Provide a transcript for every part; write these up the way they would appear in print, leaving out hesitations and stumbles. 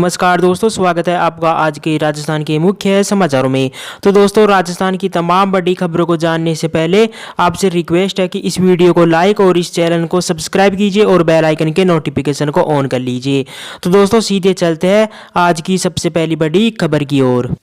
नमस्कार दोस्तों, स्वागत है आपका आज के राजस्थान के मुख्य समाचारों में। तो दोस्तों, राजस्थान की तमाम बड़ी खबरों को जानने से पहले आपसे रिक्वेस्ट है कि इस वीडियो को लाइक और इस चैनल को सब्सक्राइब कीजिए और बेल आइकन के नोटिफिकेशन को ऑन कर लीजिए। तो दोस्तों, सीधे चलते हैं आज की सबसे पहली बड़ी खबर की ओर।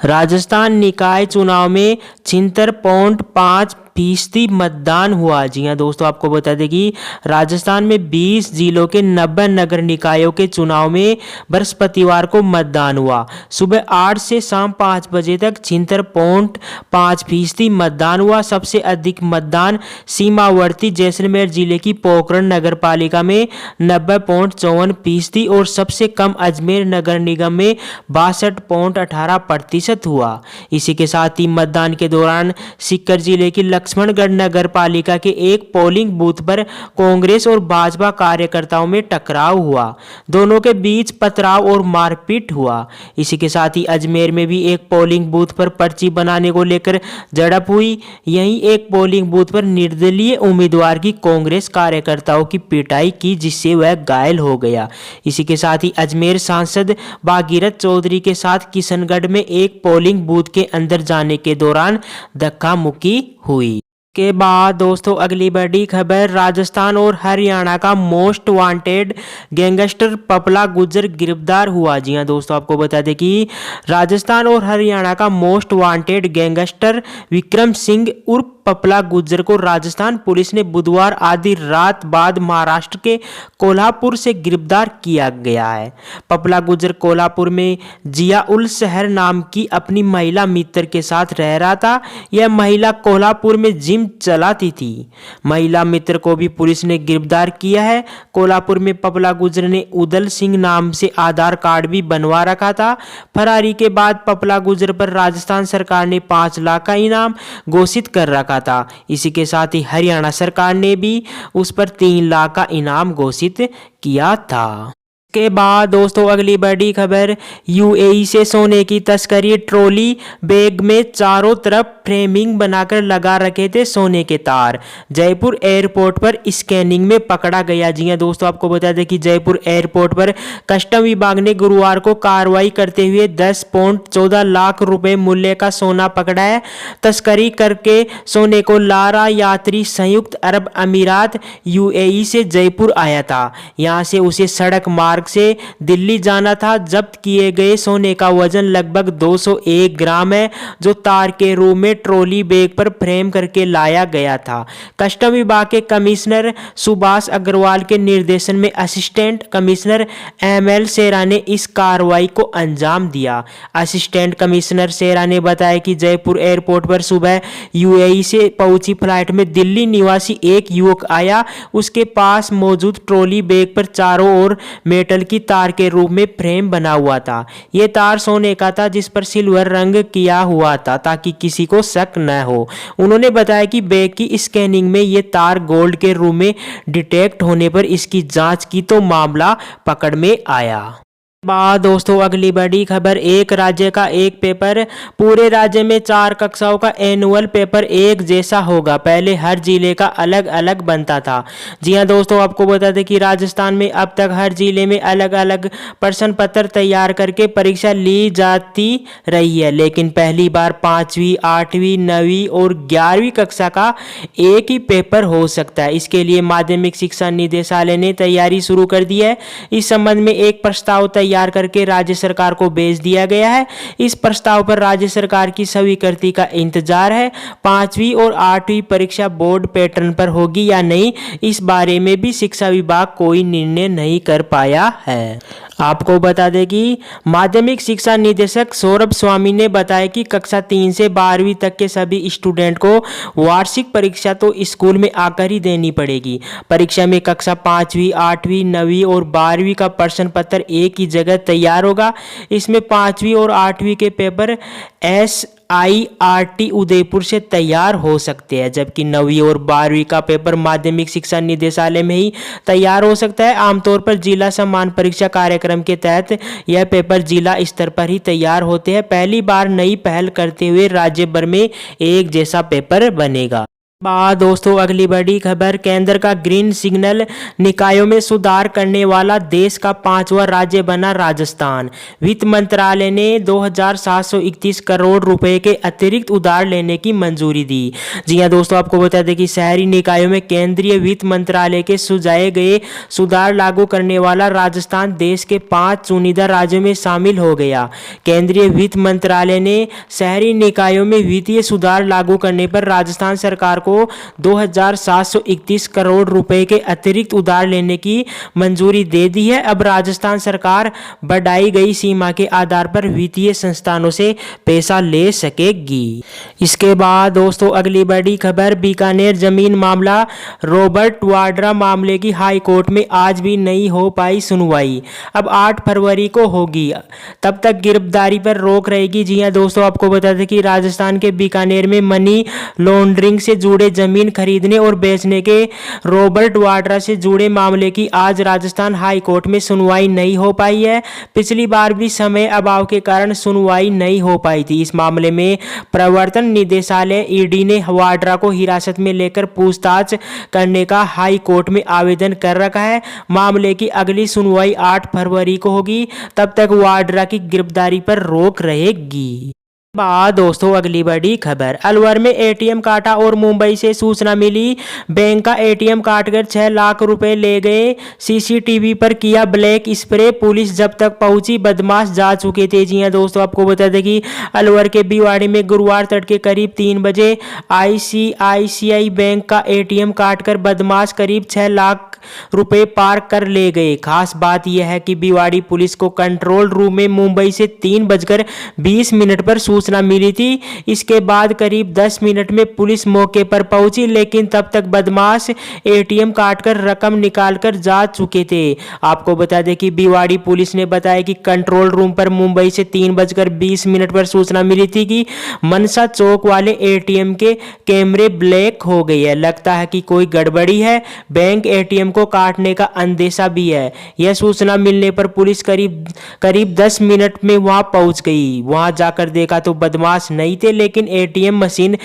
राजस्थान निकाय चुनाव में 76.5% मतदान हुआ। जी हाँ दोस्तों, आपको बता दें कि राजस्थान में 20 जिलों के 90 नगर निकायों के चुनाव में बृहस्पतिवार को मतदान हुआ। सुबह 8 से शाम 5 बजे तक 76.5% मतदान हुआ। सबसे अधिक मतदान सीमावर्ती जैसलमेर जिले की पोखरण नगर पालिका में 90.54% और सबसे कम अजमेर नगर निगम में 62.18% हुआ। इसी के साथ ही मतदान के दौरान सीकर जिले की लक्ष्मणगढ़ नगर पालिका के एक पोलिंग बूथ पर कांग्रेस और भाजपा कार्यकर्ताओं में टकराव हुआ। दोनों के बीच पथराव और मारपीट हुआ। इसी के साथ ही अजमेर में भी एक पोलिंग बूथ पर पर्ची बनाने को लेकर झड़प हुई। यहीं एक पोलिंग बूथ पर निर्दलीय उम्मीदवार की कांग्रेस कार्यकर्ताओं की पिटाई की, जिससे वह घायल हो गया। इसी के साथ ही अजमेर सांसद भागीरथ चौधरी के साथ किशनगढ़ में एक पोलिंग बूथ के अंदर जाने के दौरान धक्का मुक्की हुई। के बाद दोस्तों, अगली बड़ी खबर, राजस्थान और हरियाणा का most wanted gangster Papla Gujjar गिरफ्तार हुआ। जी हाँ दोस्तों, आपको बता दें कि राजस्थान और हरियाणा का most wanted gangster Vikram Singh उर्फ पपला गुज्जर को राजस्थान पुलिस ने बुधवार आधी रात बाद महाराष्ट्र के कोल्हापुर से गिरफ्तार किया गया है। पपला गुज्जर कोल्हापुर में जिया उल शहर नाम की अपनी महिला मित्र के साथ रह रहा था। यह महिला कोल्हापुर में जिम चलाती थी। महिला मित्र को भी पुलिस ने गिरफ्तार किया है। कोल्हापुर में पपला गुज्जर ने उदल सिंह नाम से आधार कार्ड भी बनवा रखा था। फरारी के बाद पपला गुज्जर पर राजस्थान सरकार ने 5 लाख का इनाम घोषित कर रखा था। इसी के साथ ही हरियाणा सरकार ने भी उस पर 3 लाख का इनाम घोषित किया था। के बाद दोस्तों, अगली बड़ी खबर, यूएई से सोने की तस्करी। ट्रॉली बैग में चारों तरफ फ्रेमिंग बनाकर लगा रखे थे सोने के तार। जयपुर एयरपोर्ट पर स्कैनिंग में पकड़ा गया। जी हां दोस्तों, आपको बता दें कि जयपुर एयरपोर्ट पर कस्टम विभाग ने गुरुवार को कार्रवाई करते हुए 10.14 लाख रुपए मूल्य का सोना पकड़ा है। तस्करी करके सोने को ला रहा यात्री संयुक्त अरब अमीरात यूएई से जयपुर आया था। यहां से उसे सड़क मार्ग से दिल्ली जाना था। जब्त किए गए सोने का वजन लगभग 201 ग्राम है, जो तार के रूप में ट्रॉली बैग पर फ्रेम करके लाया गया था। कस्टम विभाग के कमिश्नर सुभाष अग्रवाल के निर्देशन में असिस्टेंट कमिश्नर एमएल सेरा ने इस कार्रवाई को अंजाम दिया। असिस्टेंट कमिश्नर सेरा ने बताया कि जयपुर एयरपोर्ट पर सुबह यूएई से पहुंची फ्लाइट में दिल्ली निवासी एक युवक आया। उसके पास मौजूद ट्रॉली बैग पर चारों ओर मेटल की तार के रूप में फ्रेम बना हुआ था। यह तार सोने का था, जिस पर सिल्वर रंग किया हुआ था ताकि किसी को शक न हो। उन्होंने बताया कि बैग की स्कैनिंग में यह तार गोल्ड के रूप में डिटेक्ट होने पर इसकी जांच की तो मामला पकड़ में आया। बाद दोस्तों, अगली बड़ी खबर, एक राज्य का एक पेपर। पूरे राज्य में 4 कक्षाओं का एनुअल पेपर एक जैसा होगा। पहले हर जिले का अलग अलग बनता था। जी हां दोस्तों, आपको बता दें कि राजस्थान में अब तक हर जिले में अलग अलग प्रश्न पत्र तैयार करके परीक्षा ली जाती रही है, लेकिन पहली बार 5वीं, 8वीं, 9वीं और 11वीं कक्षा का एक ही पेपर हो सकता है। इसके लिए माध्यमिक शिक्षा निदेशालय ने तैयारी शुरू कर दी है। इस संबंध में एक प्रस्ताव तैयार करके राज्य सरकार को भेज दिया गया है। इस प्रस्ताव पर राज्य सरकार की स्वीकृति का इंतजार है। 5वीं और 8वीं परीक्षा बोर्ड पैटर्न पर होगी या नहीं, इस बारे में भी शिक्षा विभाग कोई निर्णय नहीं कर पाया है। आपको बता दें कि माध्यमिक शिक्षा निदेशक सौरभ स्वामी ने बताया कि कक्षा 3 से 12वीं तक के सभी स्टूडेंट को वार्षिक परीक्षा तो स्कूल में आकर ही देनी पड़ेगी। परीक्षा में कक्षा 5वीं, 8वीं, 9वीं और 12वीं का प्रश्न पत्र एक ही जगह तैयार होगा। इसमें 5वीं और 8वीं के पेपर SIRT उदयपुर से तैयार हो सकते हैं, जबकि 9वीं और 12वीं का पेपर माध्यमिक शिक्षा निदेशालय में ही तैयार हो सकता है। आमतौर पर जिला सम्मान परीक्षा कार्यक्रम के तहत यह पेपर जिला स्तर पर ही तैयार होते हैं। पहली बार नई पहल करते हुए राज्य भर में एक जैसा पेपर बनेगा। दोस्तों अगली बड़ी खबर, केंद्र का ग्रीन सिग्नल निकायों में सुधार करने वाला देश का 5वां राज्य बना राजस्थान। वित्त मंत्रालय ने 2,731 करोड़ रुपए के अतिरिक्त उधार लेने की मंजूरी दी। जी हां दोस्तों, आपको बता दें कि शहरी निकायों में केंद्रीय वित्त मंत्रालय के सुझाए गए सुधार लागू करने वाला राजस्थान देश के 5 चुनिंदा राज्यों में शामिल हो गया। केंद्रीय वित्त मंत्रालय ने शहरी निकायों में वित्तीय सुधार लागू करने पर राजस्थान सरकार को 2,731 करोड़ रुपए के अतिरिक्त उधार लेने की मंजूरी दे दी है। अब राजस्थान सरकार बढ़ाई गई सीमा के आधार पर वित्तीय संस्थानों से पैसा ले सकेगी। इसके बाद दोस्तों अगली बड़ी खबर, बीकानेर जमीन मामला, रॉबर्ट वाड्रा मामले की हाई कोर्ट में आज भी नहीं हो पाई सुनवाई। अब 8 फरवरी को होगी, तब तक गिरफ्तारी पर रोक रहेगी। जी हां दोस्तों, आपको बता दें कि राजस्थान के बीकानेर में मनी लॉन्ड्रिंग से जुड़े जमीन खरीदने और बेचने के रॉबर्ट वाड्रा से जुड़े मामले की आज राजस्थान हाई कोर्ट में सुनवाई नहीं हो पाई है। पिछली बार भी समय अभाव के कारण सुनवाई नहीं हो पाई थी। इस मामले में प्रवर्तन निदेशालय ईडी ने वाड्रा को हिरासत में लेकर पूछताछ करने का हाई कोर्ट में आवेदन कर रखा है। मामले की अगली सुनवाई 8 फरवरी को होगी। तब तक वाड्रा की गिरफ्तारी पर रोक रहेगी। दोस्तों अगली बड़ी खबर, अलवर में एटीएम काटा और मुंबई से सूचना मिली, बैंक का एटीएम काटकर 6 लाख रुपए ले गए, सीसीटीवी पर किया ब्लैक स्प्रे, पुलिस जब तक पहुंची बदमाश जा चुके थे। जी हां दोस्तों, आपको बता दें कि अलवर के बिवाड़ी में गुरुवार तड़के करीब 3 बजे आईसीआईसीआई बैंक का एटीएम काटकर बदमाश करीब 6 लाख रुपए पार कर ले गए। खास बात यह है कि बिवाड़ी पुलिस को कंट्रोल रूम में मुंबई से 3:20 पर सूचना मिली थी। इसके बाद करीब 10 मिनट में पुलिस मौके पर पहुंची, लेकिन तब तक बदमाश एटीएम काटकर रकम निकालकर जा चुके थे। आपको बता दें कि बिवाड़ी पुलिस ने बताया कि कंट्रोल रूम पर मुंबई से 3:20 पर सूचना मिली थी कि मनसा चौक वाले एटीएम के कैमरे ब्लैक हो गए हैं। लगता है कि कोई गड़बड़ी है, बैंक एटीएम को काटने का अंदेशा भी है। यह सूचना मिलने पर पुलिस करीब 10 मिनट में वहां पहुंच गई। वहां जाकर देखा तो बदमाश नहीं थे, लेकिन एटीएम मशीन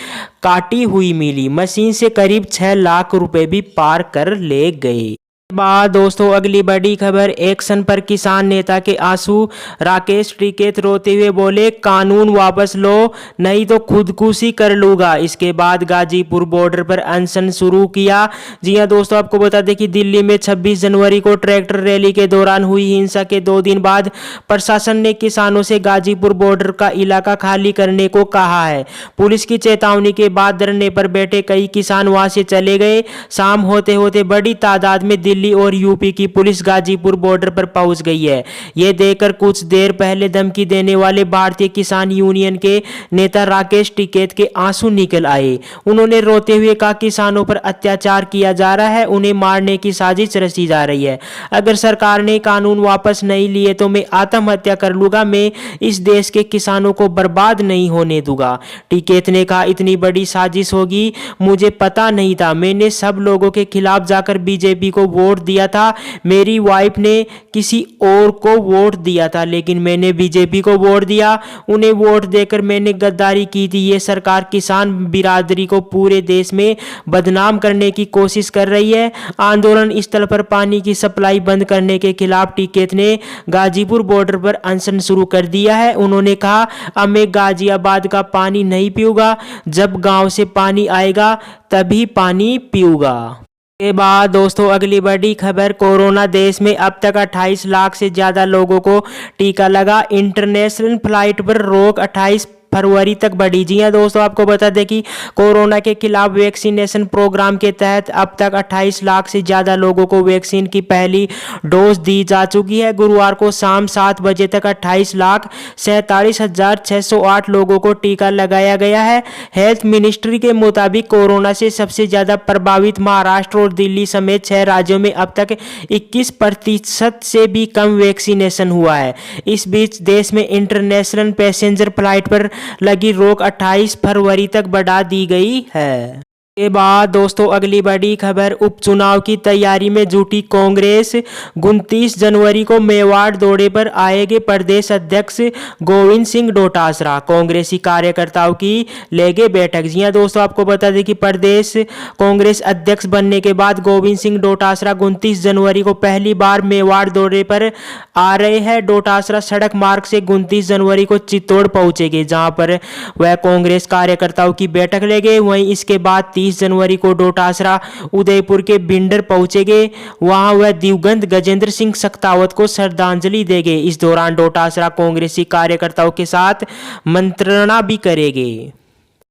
काटी हुई मिली। मशीन से करीब 6 लाख रुपए भी पार कर ले गए। दोस्तों अगली बड़ी खबर, एक्शन पर किसान नेता के आंसू, राकेश टिकैत रोते हुए बोले कानून वापस लो नहीं तो खुदकुशी कर लूंगा। इसके बाद गाजीपुर बॉर्डर पर अनशन शुरू किया। जी हां दोस्तों, आपको बता दें कि दिल्ली में 26 जनवरी को ट्रैक्टर रैली के दौरान हुई हिंसा के 2 दिन बाद प्रशासन ने किसानों से गाजीपुर बॉर्डर का इलाका खाली करने को कहा है। पुलिस की चेतावनी के बाद धरने पर बैठे कई किसान वहां से चले गए। शाम होते होते बड़ी तादाद में दिल्ली और यूपी की पुलिस गाजीपुर बॉर्डर पर पहुंच गई है। यह देखकर कुछ देर पहले धमकी देने वाले भारतीय किसान यूनियन के नेता राकेश टिकैत के आंसू निकल आए। उन्होंने रोते हुए कहा किसानों पर अत्याचार किया जा रहा है, उन्हें मारने की साजिश रची जा रही है। अगर सरकार ने कानून वापस नहीं लिए तो मैं आत्महत्या कर लूंगा। मैं इस देश के किसानों को बर्बाद नहीं होने दूंगा। टिकैत ने कहा इतनी बड़ी साजिश होगी मुझे पता नहीं था। मैंने सब लोगों के खिलाफ जाकर बीजेपी को वोट दिया था। मेरी वाइफ ने किसी और को वोट दिया था, लेकिन मैंने बीजेपी को वोट दिया। उन्हें वोट देकर मैंने गद्दारी की थी। ये सरकार किसान बिरादरी को पूरे देश में बदनाम करने की कोशिश कर रही है। आंदोलन स्थल पर पानी की सप्लाई बंद करने के खिलाफ टिकैत ने गाजीपुर बॉर्डर पर अनशन शुरू कर दिया है। उन्होंने कहा अब मैं गाजियाबाद का पानी नहीं पीऊंगा, जब गांव से पानी आएगा तभी पानी पीऊंगा। के बाद दोस्तों अगली बड़ी खबर, कोरोना देश में अब तक 28 लाख से ज्यादा लोगों को टीका लगा। इंटरनेशनल फ्लाइट पर रोक 28 फरवरी तक बढ़ी। जी हां दोस्तों, आपको बता दें कि कोरोना के खिलाफ वैक्सीनेशन प्रोग्राम के तहत अब तक 28 लाख से ज़्यादा लोगों को वैक्सीन की पहली डोज दी जा चुकी है। गुरुवार को शाम 7 बजे तक 28,47,608 लोगों को टीका लगाया गया है। हेल्थ मिनिस्ट्री के मुताबिक कोरोना से सबसे ज़्यादा प्रभावित महाराष्ट्र और दिल्ली समेत 6 राज्यों में अब तक 21% से भी कम वैक्सीनेशन हुआ है। इस बीच देश में इंटरनेशनल पैसेंजर फ्लाइट पर लगी रोक 28 फरवरी तक बढ़ा दी गई है। के बाद दोस्तों अगली बड़ी खबर, उपचुनाव की तैयारी में जुटी कांग्रेस, 29 जनवरी को मेवाड़ दौरे पर आएंगे प्रदेश अध्यक्ष गोविंद सिंह डोटासरा। कांग्रेसी कार्यकर्ताओं की लेंगे बैठक। जी हां दोस्तों, आपको बता दें कि प्रदेश कांग्रेस अध्यक्ष बनने के बाद गोविंद सिंह डोटासरा 29 जनवरी को पहली बार मेवाड़ दौरे पर आ रहे हैं। डोटासरा सड़क मार्ग से 29 जनवरी को चित्तौड़ पहुंचेंगे, जहां पर वह कांग्रेस कार्यकर्ताओं की बैठक लेंगे। वहीं इसके बाद 30 जनवरी को डोटासरा उदयपुर के भिंडर पहुंचेंगे। वहां वह दिवंगत गजेंद्र सिंह शेखावत को श्रद्धांजलि देंगे। इस दौरान डोटासरा कांग्रेसी कार्यकर्ताओं के साथ मंत्रणा भी करेंगे।